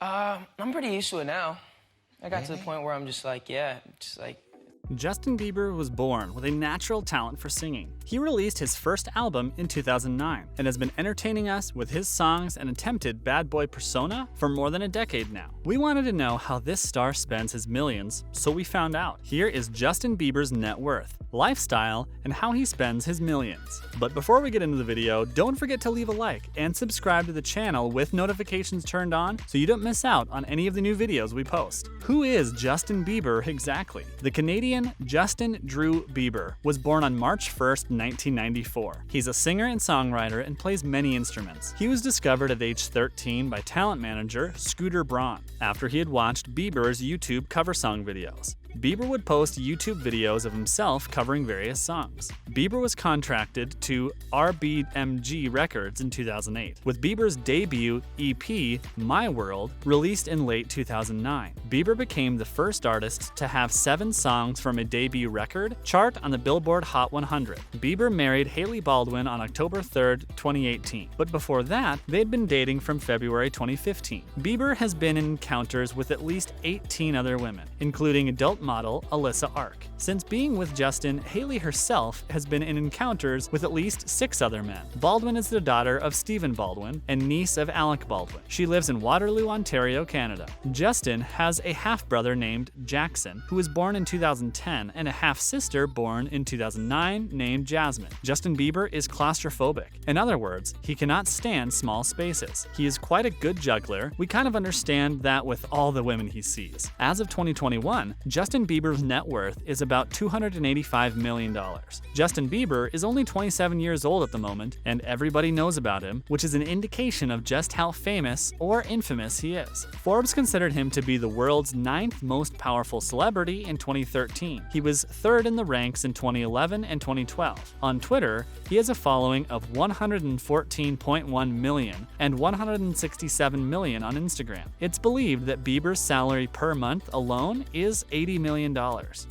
I'm pretty used to it now. I got to the point where I'm just like, yeah, just like. Justin Bieber was born with a natural talent for singing. He released his first album in 2009 and has been entertaining us with his songs and attempted bad boy persona for more than a decade now. We wanted to know how this star spends his millions, so we found out. Here is Justin Bieber's net worth, lifestyle, and how he spends his millions. But before we get into the video, don't forget to leave a like and subscribe to the channel with notifications turned on so you don't miss out on any of the new videos we post. Who is Justin Bieber exactly? The Canadian Justin Drew Bieber was born on March 1st, 1994. He's a singer and songwriter and plays many instruments. He was discovered at age 13 by talent manager Scooter Braun after he had watched Bieber's YouTube cover song videos. Bieber would post YouTube videos of himself covering various songs. Bieber was contracted to RBMG Records in 2008, with Bieber's debut EP, My World, released in late 2009. Bieber became the first artist to have 7 songs from a debut record chart on the Billboard Hot 100. Bieber married Hailey Baldwin on October 3rd, 2018, but before that, they'd been dating from February 2015. Bieber has been in encounters with at least 18 other women, including adult model Alyssa Ark. Since being with Justin, Hailey herself has been in encounters with at least 6 other men. Baldwin is the daughter of Stephen Baldwin and niece of Alec Baldwin. She lives in Waterloo, Ontario, Canada. Justin has a half-brother named Jackson, who was born in 2010, and a half-sister born in 2009 named Jasmine. Justin Bieber is claustrophobic. In other words, he cannot stand small spaces. He is quite a good juggler. We kind of understand that with all the women he sees. As of 2021, Justin Bieber's net worth is about $285 million. Justin Bieber is only 27 years old at the moment, and everybody knows about him, which is an indication of just how famous or infamous he is. Forbes considered him to be the world's 9th most powerful celebrity in 2013. He was 3rd in the ranks in 2011 and 2012. On Twitter, he has a following of 114.1 million and 167 million on Instagram. It's believed that Bieber's salary per month alone is $80 million.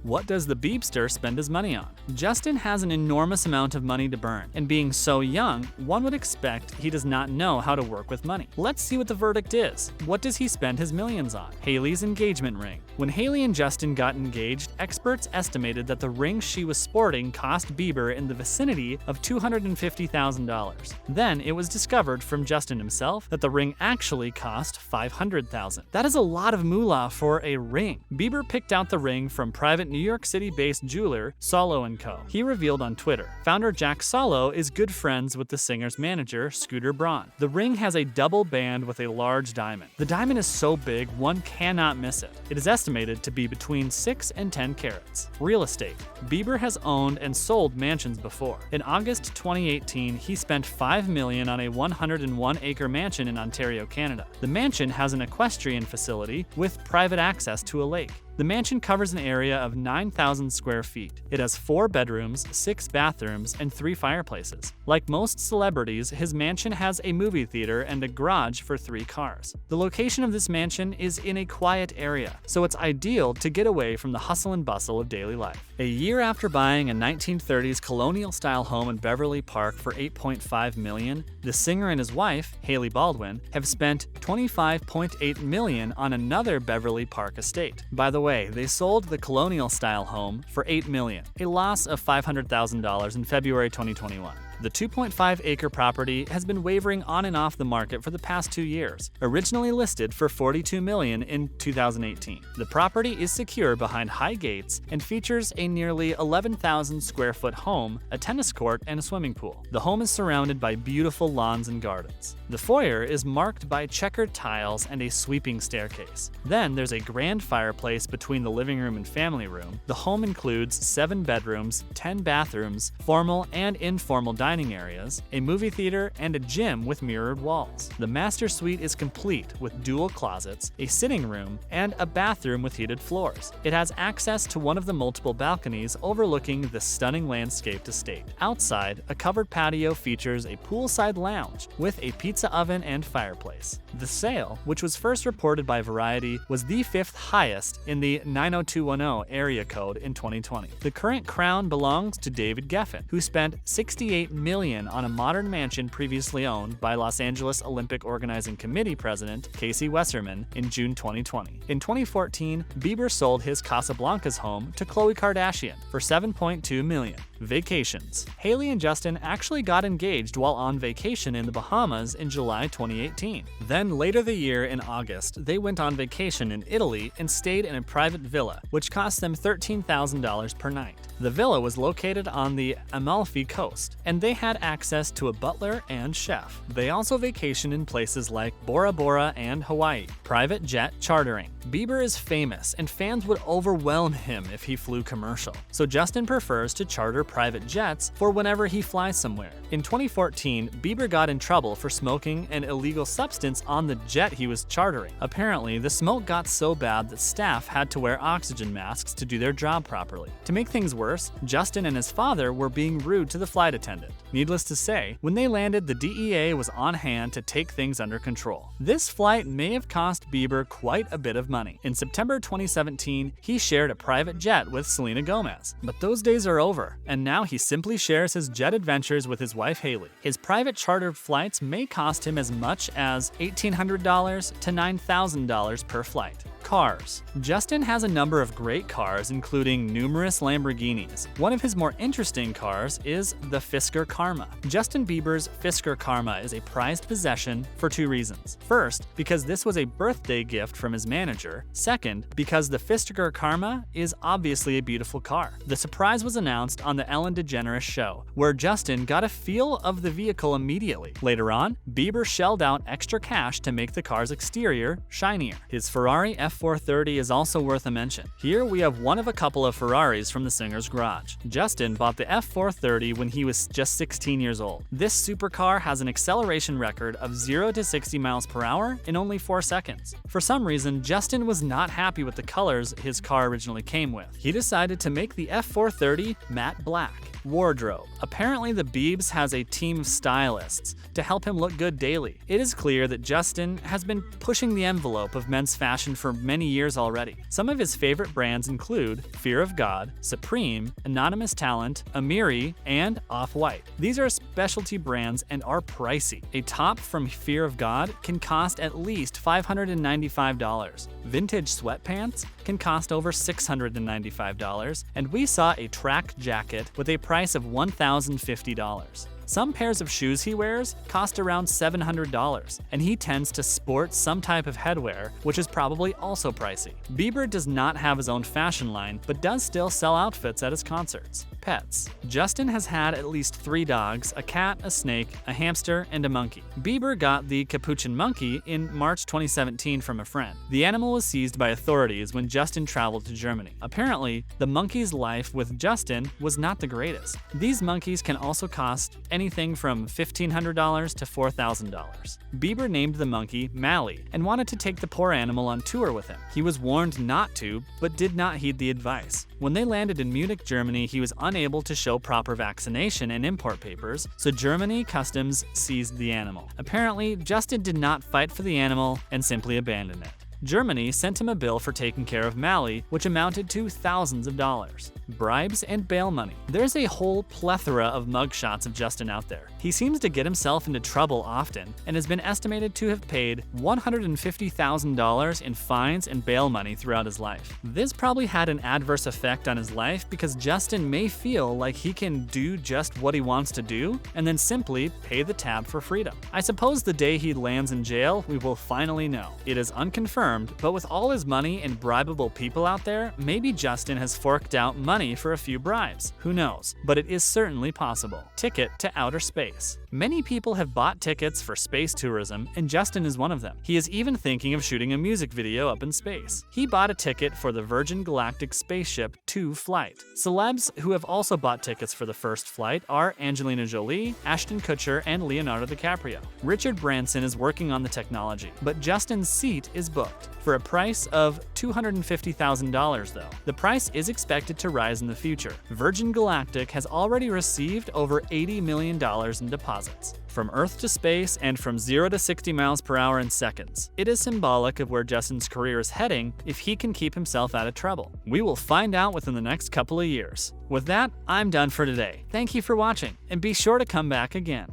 What does the Biebster spend his money on? Justin has an enormous amount of money to burn, and being so young, one would expect he does not know how to work with money. Let's see what the verdict is. What does he spend his millions on? Hailey's engagement ring. When Hailey and Justin got engaged, experts estimated that the ring she was sporting cost Bieber in the vicinity of $250,000. Then it was discovered from Justin himself that the ring actually cost $500,000. That is a lot of moolah for a ring. Bieber picked out the ring from private New York City-based jeweler Solo & Co. He revealed on Twitter, founder Jack Solo is good friends with the singer's manager, Scooter Braun. The ring has a double band with a large diamond. The diamond is so big, one cannot miss it. It is estimated to be between 6 and 10 carats. Real estate. Bieber has owned and sold mansions before. In August 2018, he spent $5 million on a 101-acre mansion in Ontario, Canada. The mansion has an equestrian facility with private access to a lake. The mansion covers an area of 9,000 square feet. It has 4 bedrooms, 6 bathrooms, and 3 fireplaces. Like most celebrities, his mansion has a movie theater and a garage for 3 cars. The location of this mansion is in a quiet area, so it's ideal to get away from the hustle and bustle of daily life. A year after buying a 1930s colonial-style home in Beverly Park for $8.5 million, the singer and his wife, Hailey Baldwin, have spent $25.8 million on another Beverly Park estate. By the way, they sold the colonial-style home for $8 million, a loss of $500,000 in February 2021. The 2.5-acre property has been wavering on and off the market for the past 2 years, originally listed for $42 million in 2018. The property is secure behind high gates and features a nearly 11,000 square foot home, a tennis court, and a swimming pool. The home is surrounded by beautiful lawns and gardens. The foyer is marked by checkered tiles and a sweeping staircase. Then there's a grand fireplace between the living room and family room. The home includes 7 bedrooms, 10 bathrooms, formal and informal dining areas, a movie theater, and a gym with mirrored walls. The master suite is complete with dual closets, a sitting room, and a bathroom with heated floors. It has access to one of the multiple balconies overlooking the stunning landscaped estate. Outside, a covered patio features a poolside lounge with a pizza oven and fireplace. The sale, which was first reported by Variety, was the 5th highest in the 90210 area code in 2020. The current crown belongs to David Geffen, who spent $68 million on a modern mansion previously owned by Los Angeles Olympic Organizing Committee President Casey Wesserman in June 2020. In 2014, Bieber sold his Casablanca's home to Khloe Kardashian for $7.2 million. Vacations. Hailey and Justin actually got engaged while on vacation in the Bahamas in July 2018. Then later the year in August, they went on vacation in Italy and stayed in a private villa, which cost them $13,000 per night. The villa was located on the Amalfi Coast, and they had access to a butler and chef. They also vacationed in places like Bora Bora and Hawaii. Private jet chartering. Bieber is famous, and fans would overwhelm him if he flew commercial, so Justin prefers to charter private jets for whenever he flies somewhere. In 2014, Bieber got in trouble for smoking an illegal substance on the jet he was chartering. Apparently, the smoke got so bad that staff had to wear oxygen masks to do their job properly. To make things worse, Justin and his father were being rude to the flight attendant. Needless to say, when they landed, the DEA was on hand to take things under control. This flight may have cost Bieber quite a bit of money. In September 2017, he shared a private jet with Selena Gomez. But those days are over, and now he simply shares his jet adventures with his wife Hailey. His private chartered flights may cost him as much as $1,800 to $9,000 per flight. Cars. Justin has a number of great cars, including numerous Lamborghinis. One of his more interesting cars is the Fisker Karma. Justin Bieber's Fisker Karma is a prized possession for two reasons. First, because this was a birthday gift from his manager. Second, because the Fisker Karma is obviously a beautiful car. The surprise was announced on the Ellen DeGeneres show, where Justin got a feel of the vehicle immediately. Later on, Bieber shelled out extra cash to make the car's exterior shinier. His Ferrari F430 is also worth a mention. Here we have one of a couple of Ferraris from the singer's garage. Justin bought the F430 when he was just 16 years old. This supercar has an acceleration record of 0 to 60 miles per hour in only 4 seconds. For some reason, Justin was not happy with the colors his car originally came with. He decided to make the F430 matte black. Wardrobe. Apparently, the Biebs has a team of stylists to help him look good daily. It is clear that Justin has been pushing the envelope of men's fashion for many years already. Some of his favorite brands include Fear of God, Supreme, Anonymous Talent, Amiri, and Off-White. These are specialty brands and are pricey. A top from Fear of God can cost at least $595. Vintage sweatpants can cost over $695, and we saw a track jacket with a price of $1,050. Some pairs of shoes he wears cost around $700, and he tends to sport some type of headwear, which is probably also pricey. Bieber does not have his own fashion line, but does still sell outfits at his concerts. Pets. Justin has had at least 3 dogs, a cat, a snake, a hamster, and a monkey. Bieber got the capuchin monkey in March 2017 from a friend. The animal was seized by authorities when Justin traveled to Germany. Apparently, the monkey's life with Justin was not the greatest. These monkeys can also cost anything from $1,500 to $4,000. Bieber named the monkey Mally and wanted to take the poor animal on tour with him. He was warned not to, but did not heed the advice. When they landed in Munich, Germany, he was unable to show proper vaccination and import papers, so Germany customs seized the animal. Apparently, Justin did not fight for the animal and simply abandoned it. Germany sent him a bill for taking care of Mally, which amounted to thousands of dollars. Bribes and bail money. There's a whole plethora of mugshots of Justin out there. He seems to get himself into trouble often and has been estimated to have paid $150,000 in fines and bail money throughout his life. This probably had an adverse effect on his life because Justin may feel like he can do just what he wants to do and then simply pay the tab for freedom. I suppose the day he lands in jail, we will finally know. It is unconfirmed, but with all his money and bribable people out there, maybe Justin has forked out money for a few bribes. Who knows? But it is certainly possible. Ticket to outer space. Many people have bought tickets for space tourism, and Justin is one of them. He is even thinking of shooting a music video up in space. He bought a ticket for the Virgin Galactic Spaceship 2 flight. Celebs who have also bought tickets for the first flight are Angelina Jolie, Ashton Kutcher, and Leonardo DiCaprio. Richard Branson is working on the technology, but Justin's seat is booked. project, for a price of $250,000 though. The price is expected to rise in the future. Virgin Galactic has already received over $80 million in deposits. From Earth to space and from 0 to 60 miles per hour in seconds. It is symbolic of where Justin's career is heading if he can keep himself out of trouble. We will find out within the next couple of years. With that, I'm done for today. Thank you for watching, and be sure to come back again.